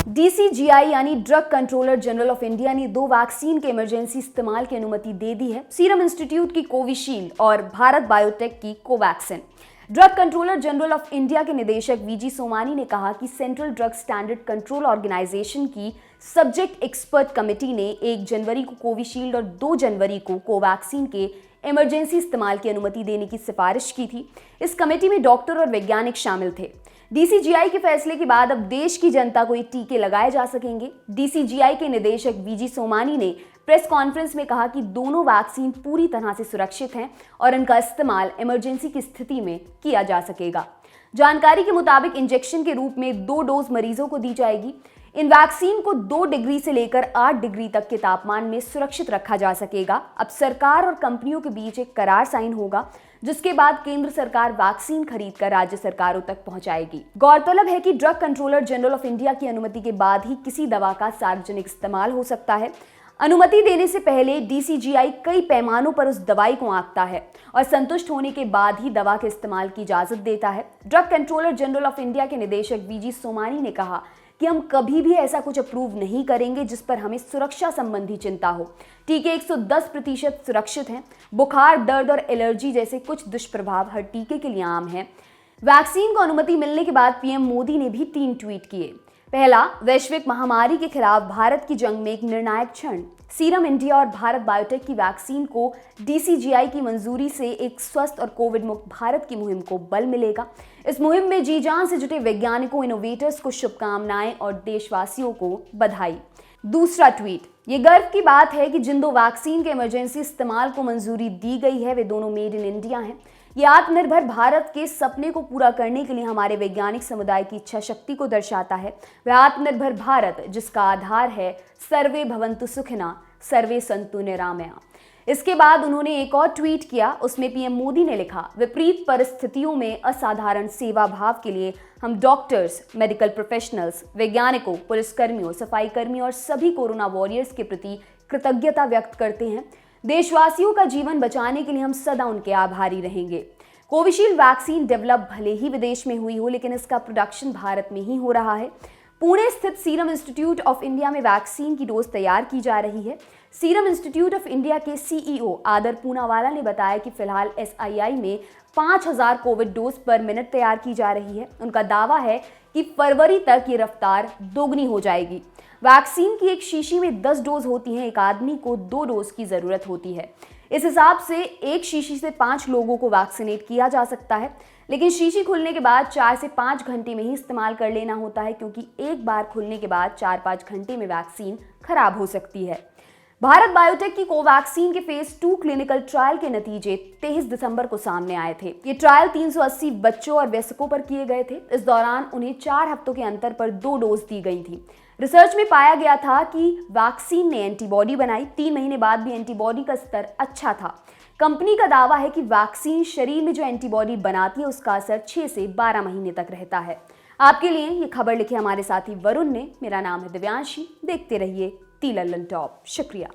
DCGI यानी drug controller general of India ने 2 vaccine के इमरजेंसी इस्तेमाल की अनुमति दे दी है, सीरम इंस्टीट्यूट की कोविशील्ड और भारत बायोटेक की Covaxin. Drug controller general of India के निदेशक वीजी सोमानी ने कहा कि central drug standard control organisation की सब्जेक्ट एक्सपर्ट कमेटी ने 1 जनवरी को कोविशील्ड और 2 जनवरी को कोवैक्सिन के इमरजेंसी इस्तेमाल की अनुमति देने की सिफारिश की थी। इस कमेटी में डॉक्टर और वैज्ञानिक शामिल थे। DCGI के फैसले के बाद अब देश की जनता को ये टीके लगाए जा सकेंगे। DCGI के निदेशक वीजी सोमानी ने प्रेस कॉन्फ्रेंस में कहा कि दोनों वैक्सीन पूरी तरह से सुरक्षित हैं और इनका इस्तेमाल इमरजेंसी की स्थिति में किया जा सकेगा। जानकारी के मुताबिक इंजेक्शन के रूप में 2 डोज मरीजों को दी जाएगी। इन वैक्सीन को 2 डिग्री से लेकर 8 डिग्री तक के तापमान में सुरक्षित रखा जा सकेगा। अब सरकार और कंपनियों के बीच एक करार साइन होगा, जिसके बाद केंद्र सरकार वैक्सीन खरीदकर राज्य सरकारों तक पहुंचाएगी। गौरतलब है कि drug controller general of India की अनुमति के बाद ही किसी दवा का सार्वजनिक इस्तेमाल हो सकता है। अनुमति देने से पहले DCGI कई पैमानों पर उस दवाई को आंकता है और संतुष्ट होने के बाद ही दवा के इस्तेमाल की इजाजत देता है। Drug controller general of India के निदेशक वीजी सोमानी ने कहा कि हम कभी भी ऐसा कुछ अप्रूव नहीं करेंगे जिस पर हमें सुरक्षा संबंधी चिंता हो। टीके 110% सुरक्षित हैं। बुखार, दर्द और एलर्जी जैसे कुछ दुष्प्रभाव हर टीके के लिए आम हैं। वैक्सीन को अनुमति मिलने के बाद पीएम मोदी ने भी 3 ट्वीट किए। पहला, वैश्विक महामारी के खिलाफ भारत की जंग में एक निर्णायक क्षण। सीरम इंडिया और भारत बायोटेक की वैक्सीन को DCGI की मंजूरी से एक स्वस्थ और कोविड मुक्त भारत की मुहिम को बल मिलेगा। इस मुहिम में जी जान से जुटे वैज्ञानिकों, इनोवेटर्स को शुभकामनाएं और देशवासियों को बधाई। दूसरा ट्वीट, ये गर्व की बात है कि जिन 2 वैक्सीन के इमरजेंसी इस्तेमाल को मंजूरी दी गई है वे दोनों मेड इन इंडिया हैं। ये आत्मनिर्भर भारत के सपने को पूरा करने के लिए हमारे वैज्ञानिक समुदाय की इच्छा शक्ति को दर्शाता है। वह आत्मनिर्भर भारत जिसका आधार है सर्वे भवन्तु सुखिनः सर्वे सन्तु निरामया। इसके बाद उन्होंने एक और ट्वीट किया। उसमें पीएम मोदी ने लिखा, विपरीत परिस्थितियों में असाधारण सेवा भाव के लिए हम डॉक्टर्स, मेडिकल प्रोफेशनल्स, वैज्ञानिकों, पुलिसकर्मियों, सफाई कर्मियों और सभी कोरोना वॉरियर्स के प्रति कृतज्ञता व्यक्त करते हैं। देशवासियों का जीवन बचाने के लिए हम सदा उनके आभारी रहेंगे। कोविशील्ड वैक्सीन डेवलप भले ही विदेश में हुई हो, लेकिन इसका प्रोडक्शन भारत में ही हो रहा है। पुणे स्थित सीरम इंस्टीट्यूट ऑफ इंडिया में वैक्सीन की डोज तैयार की जा रही है। सीरम इंस्टीट्यूट ऑफ इंडिया के CEO आदर पूनावाला ने बताया कि फिलहाल SII में 5000 कोविड डोज पर मिनट तैयार की जा रही है। उनका दावा है कि फरवरी तक ये रफ्तार दोगुनी हो जाएगी। वैक्सीन की एक शीशी में 10 डोज होती हैं। एक आदमी को 2 डोज की जरूरत होती है। इस हिसाब से एक शीशी से 5 लोगों को वैक्सीनेट किया जा सकता है, लेकिन शीशी खुलने के बाद 4 से 5 घंटे में ही इस्तेमाल कर लेना होता है, क्योंकि एक बार खुलने के बाद 4-5 घंटे में वैक्सीन खराब हो सकती है। भारत बायोटेक की कोवैक्सीन के फेज 2 क्लिनिकल ट्रायल के नतीजे 23 दिसंबर को सामने आए थे। ये ट्रायल 380 बच्चों और वयस्कों पर किए गए थे। इस दौरान उन्हें 4 हफ्तों के अंतर पर 2 डोज दी गई थी। रिसर्च में पाया गया था कि वैक्सीन ने एंटीबॉडी बनाई। 3 महीने बाद भी एंटीबॉडी का स्तर अच्छा था। कंपनी का दावा है कि वैक्सीन शरीर में जो एंटीबॉडी बनाती है उसका असर 6 से 12 महीने तक रहता है। आपके लिए ये खबर लिखी हमारे साथी वरुण ने। मेरा नाम है दिव्यांशी। देखते रहिए टी लल्लन टॉप। शुक्रिया।